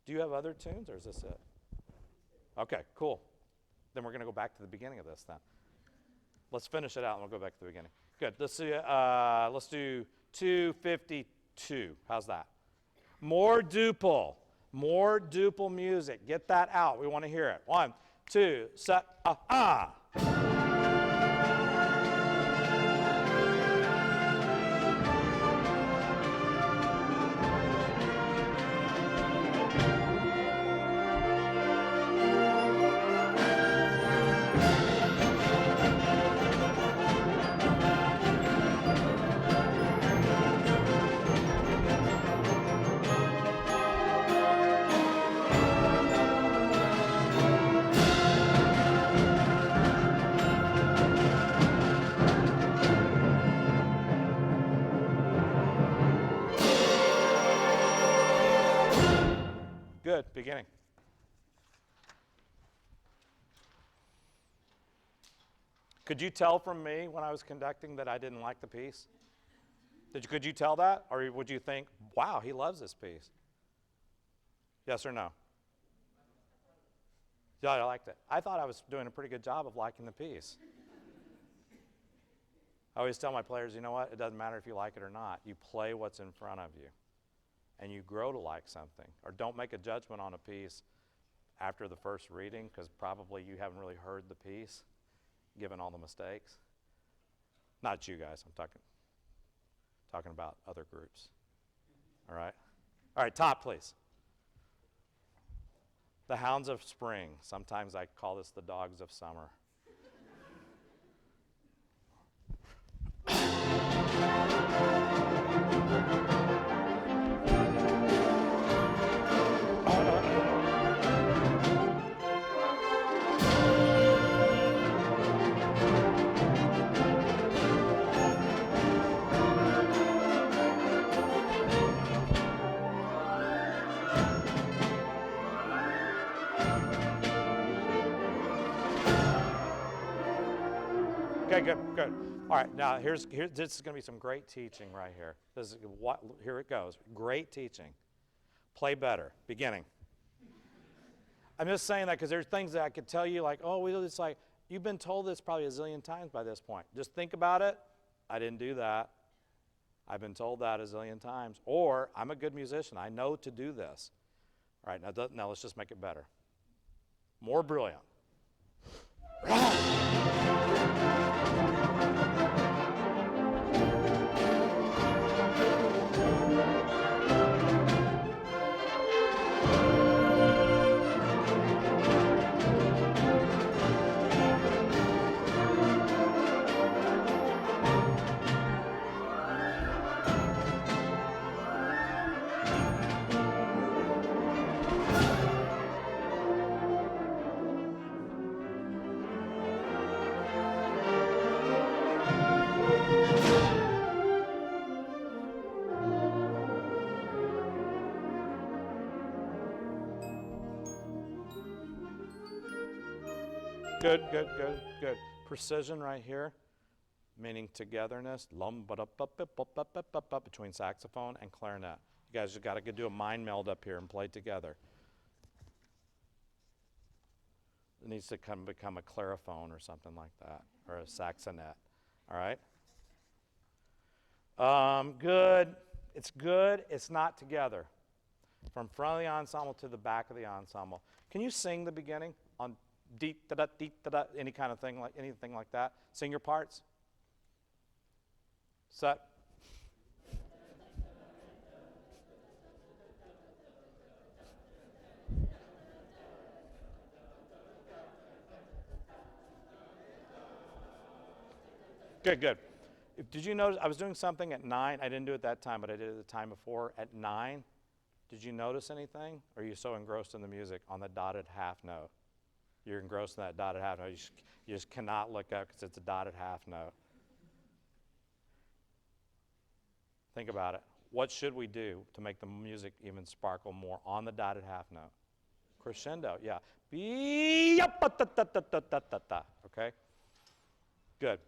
Do you have other tunes, or is this it? Okay, cool. Then we're going to go back to the beginning of this then. Let's finish it out, and we'll go back to the beginning. Good. Let's do 252. How's that? More duple music. Get that out. We want to hear it. 1, 2, set, ah. Good, beginning. Could you tell from me when I was conducting that I didn't like the piece? Could you tell that? Or would you think, wow, he loves this piece? Yes or no? Yeah, I liked it. I thought I was doing a pretty good job of liking the piece. I always tell my players, you know what? It doesn't matter if you like it or not. You play what's in front of you. And you grow to like something. Or don't make a judgment on a piece after the first reading, because probably you haven't really heard the piece, given all the mistakes. Not you guys, I'm talking about other groups. All right? All right, top, please. The Hounds of Spring. Sometimes I call this the Dogs of Summer. Okay, good. All right, now this is going to be some great teaching right here. Here it goes. Great teaching. Play better. Beginning. I'm just saying that because there's things that I could tell you, like, oh, it's like you've been told this probably a zillion times by this point. Just think about it. I didn't do that. I've been told that a zillion times. Or I'm a good musician. I know to do this. All right, now let's just make it better. More brilliant. Good, good, good, good. Precision right here, meaning togetherness, between saxophone and clarinet. You guys have got to do a mind meld up here and play together. It needs to become a clariphone or something like that, or a saxonet. All right? Good. It's good. It's not together. From front of the ensemble to the back of the ensemble. Can you sing the beginning on deep da da deep da da, any kind of thing like anything like that? Sing your parts. Set. Good, good. Did you notice I was doing something at 9? I didn't do it that time, but I did it the time before at 9. Did you notice anything? Or are you so engrossed in the music on the dotted half note? You're engrossed in that dotted half note. You just cannot look up because it's a dotted half note. Think about it. What should we do to make the music even sparkle more on the dotted half note? Crescendo, yeah. Okay? Good.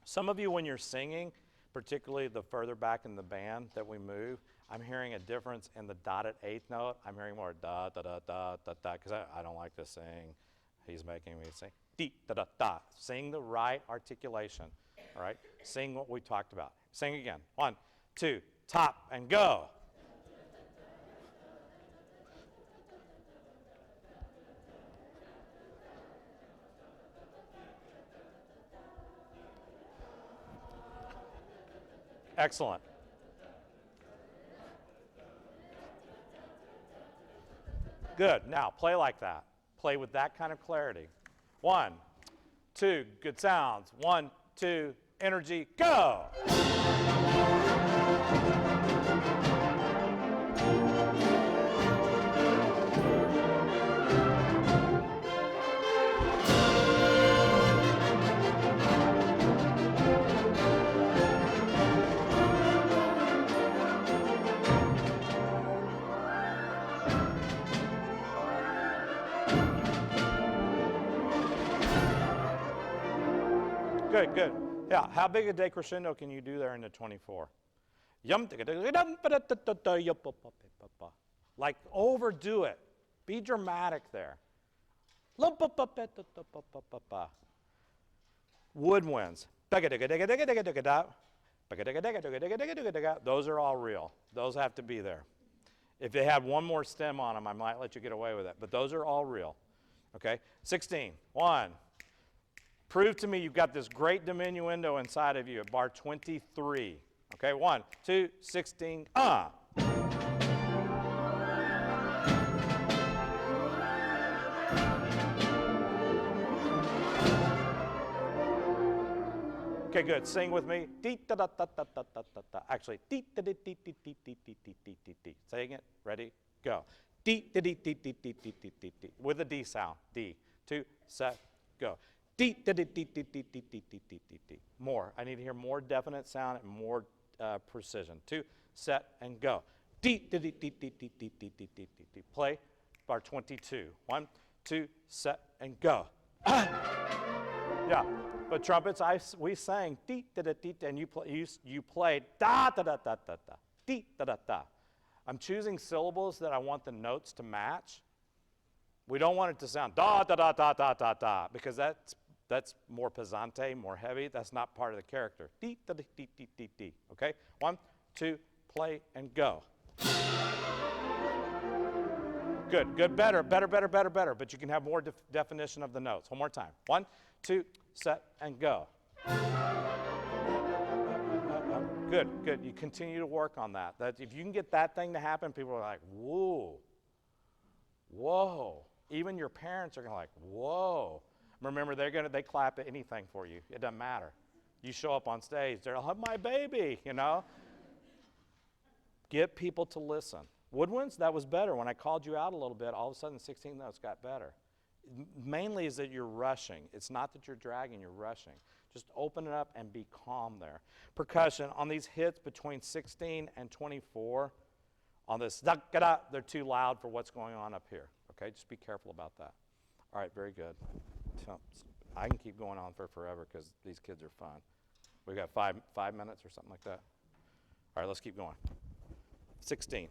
Some of you, when you're singing, particularly the further back in the band that we move, I'm hearing a difference in the dotted eighth note. I'm hearing more da da da da da da because I don't like to sing. He's making me sing dee da da da. Sing the right articulation. All right. Sing what we talked about. Sing again. 1, 2, top and go. Excellent. Good. Now, play like that. Play with that kind of clarity. 1, 2, good sounds. 1, 2, energy, go! Good, good. Yeah, how big a decrescendo can you do there in the 24? Like overdo it. Be dramatic there. Woodwinds. Those are all real. Those have to be there. If they had one more stem on them, I might let you get away with it. But those are all real. Okay? 16. 1. Prove to me you've got this great diminuendo inside of you at bar 23. Okay, 1, 2, 16, Okay, good. Sing with me. Actually, saying it. Ready? Go. With a D sound. D. 2, set, go. More. I need to hear more definite sound and more precision. 2, set, and go. Play. Bar 22. 1, 2, set, and go. Yeah. But trumpets, we sang and you played da da da da da da da da da. I'm choosing syllables that I want the notes to match. We don't want it to sound da da da da da da da because that's That's more pesante, more heavy. That's not part of the character. Dee, da, dee, dee, dee, dee, dee. Okay? 1, 2, play, and go. Good, good, better. But you can have more definition of the notes. One more time. 1, 2, set, and go. Good, good. You continue to work on that. If you can get that thing to happen, people are like, whoa, whoa. Even your parents are going to like, whoa. Remember, they clap at anything for you. It doesn't matter. You show up on stage, they're like, my baby, you know. Get people to listen. Woodwinds, that was better. When I called you out a little bit, all of a sudden 16 notes got better. Mainly is that you're rushing. It's not that you're dragging, you're rushing. Just open it up and be calm there. Percussion, on these hits between 16 and 24, on this, they're too loud for what's going on up here. Okay, just be careful about that. All right, very good. So, I can keep going on for forever because these kids are fun. We got five minutes or something like that. All right, let's keep going. 16.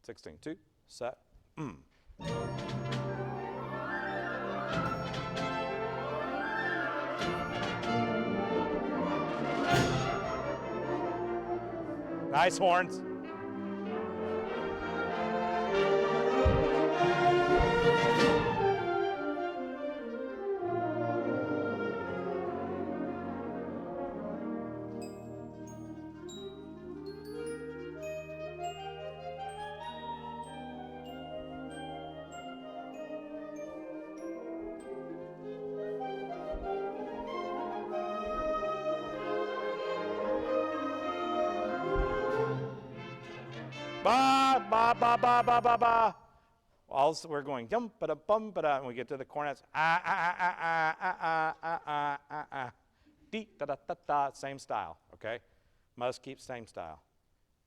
16, 2, set, Nice horns. Ba, ba, ba, ba, ba, ba, ba. Also, we're going yum, ba, da, bum, ba, da, and we get to the cornets. Ah, ah, ah, ah, ah, ah, ah, ah, ah, ah. Dee, da, da, da, da. Same style, okay? Must keep same style.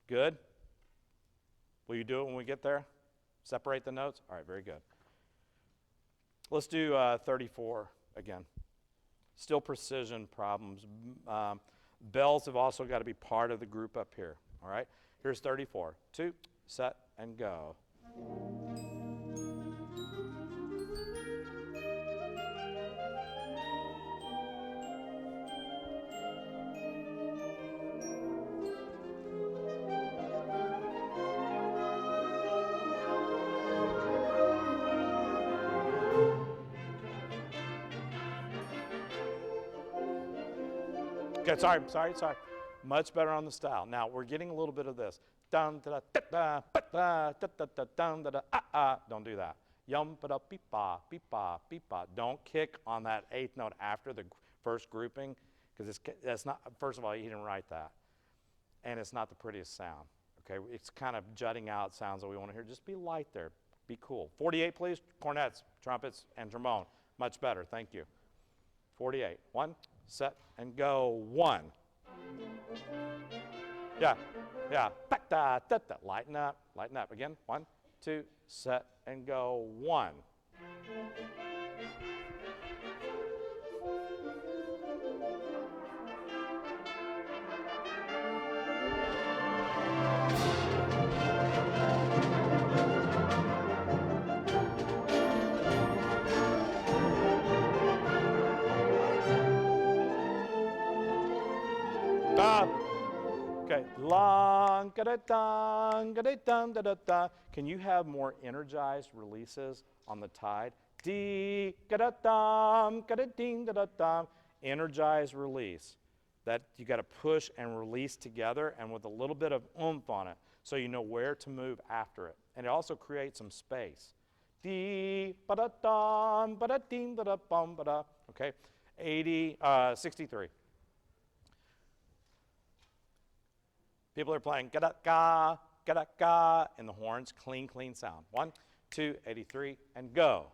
Good? Will you do it when we get there? Separate the notes? All right, very good. Let's do 34 again. Still precision problems. Bells have also got to be part of the group up here, all right? Here's 34. 2, set, and go. Okay, sorry. Much better on the style. Now, we're getting a little bit of this. Dun, da, da, da, da, da, da, da, dun, da, da, ah, ah. Don't do that. Yum, ba, da, beep, ba, beep, ba, beep, ba. Don't kick on that 8th note after the first grouping, because that's not, first of all, he didn't write that. And it's not the prettiest sound, okay? It's kind of jutting out sounds that we want to hear. Just be light there. Be cool. 48, please. Cornets, trumpets, and trombone. Much better. Thank you. 48. 1, set, and go. 1. Yeah. Da, da, da. Lighten up. Again. 1, 2, set, and go. 1. Okay, long, ga-da-dun, ga-da-dun, da-da-da. Can you have more energized releases on the tide? Dee, ga-da-dum, ga-da-ding, da-da-dum. Energized release. That you got to push and release together and with a little bit of oomph on it so you know where to move after it. And it also creates some space. Dee, ba-da-dum, ba-da-ding, da-da-bum, ba-da. Okay, 63. People are playing ga-da-ga, ga-da-ga, and the horns, clean sound. 1, 2, 83, and go.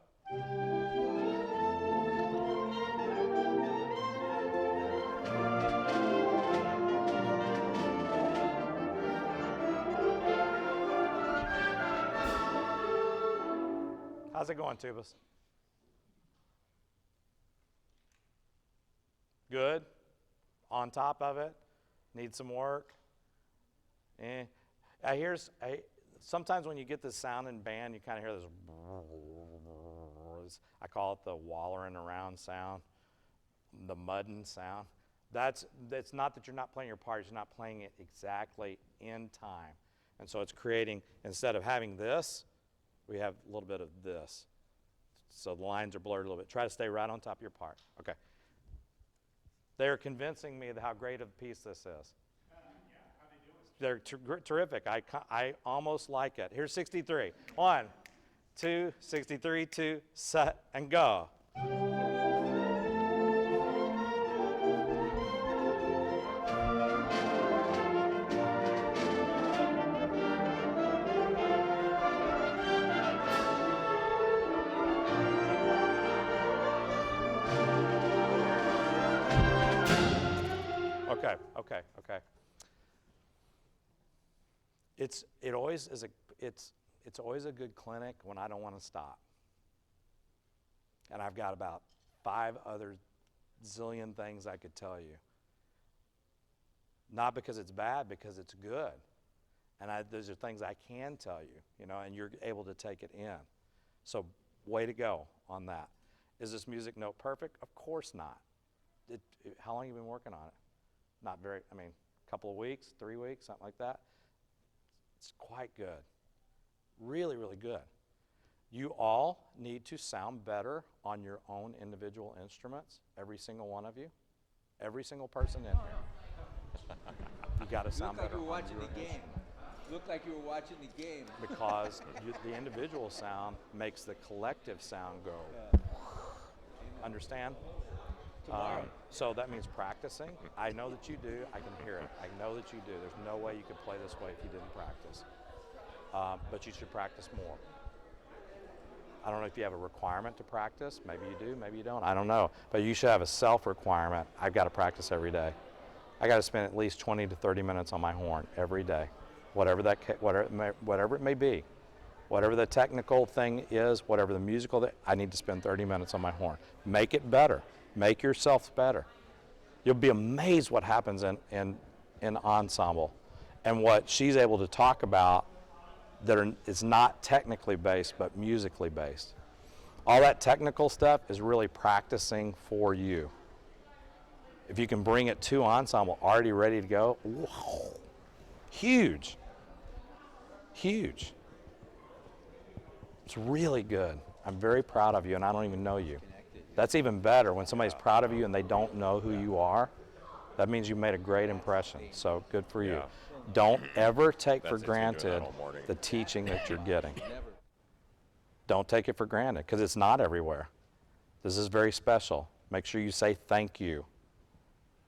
How's it going, Tubas? Good? On top of it? Need some work? sometimes when you get this sound in band, you kind of hear this, I call it the wallering around sound, the mudding sound. That's not that you're not playing your part, you're not playing it exactly in time. And so it's creating, instead of having this, we have a little bit of this. So the lines are blurred a little bit. Try to stay right on top of your part. Okay. They're convincing me how great of a piece this is. They're terrific. I almost like it. Here's 63. 1, 2, 63, 2, set, and go. Okay. It's always a good clinic when I don't want to stop. And I've got about 5 other zillion things I could tell you. Not because it's bad, because it's good. And those are things I can tell you, and you're able to take it in. So way to go on that. Is this music note perfect? Of course not. How long have you been working on it? Not very, a couple of weeks, 3 weeks, something like that. It's quite good. Really, really good. You all need to sound better on your own individual instruments, every single one of you. Every single person in here. You got to sound better. Look like you were watching the game. Look like you were watching the game. Because the individual sound makes the collective sound go. Understand? So that means practicing. I know that you do. I can hear it. I know that you do. There's no way you could play this way if you didn't practice. But you should practice more. I don't know if you have a requirement to practice. Maybe you do, maybe you don't. I don't know. But you should have a self-requirement. I've got to practice every day. I got to spend at least 20 to 30 minutes on my horn every day, whatever it may be. Whatever the technical thing is, whatever the musical thing, I need to spend 30 minutes on my horn. Make it better. Make yourself better. You'll be amazed what happens in ensemble and what she's able to talk about that is not technically based but musically based. All that technical stuff is really practicing for you. If you can bring it to ensemble already ready to go, whoa, huge. Huge. It's really good. I'm very proud of you, and I don't even know you. That's even better. When somebody's proud of you and they don't know who you are, that means you made a great impression. So good for you. Don't ever take for granted the teaching that you're getting. Don't take it for granted, because it's not everywhere. This is very special. Make sure you say thank you.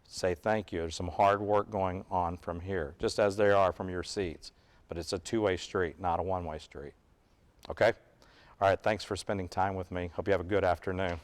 Say thank you. There's some hard work going on from here, just as there are from your seats. But it's a two-way street, not a one-way street. Okay? All right, thanks for spending time with me. Hope you have a good afternoon.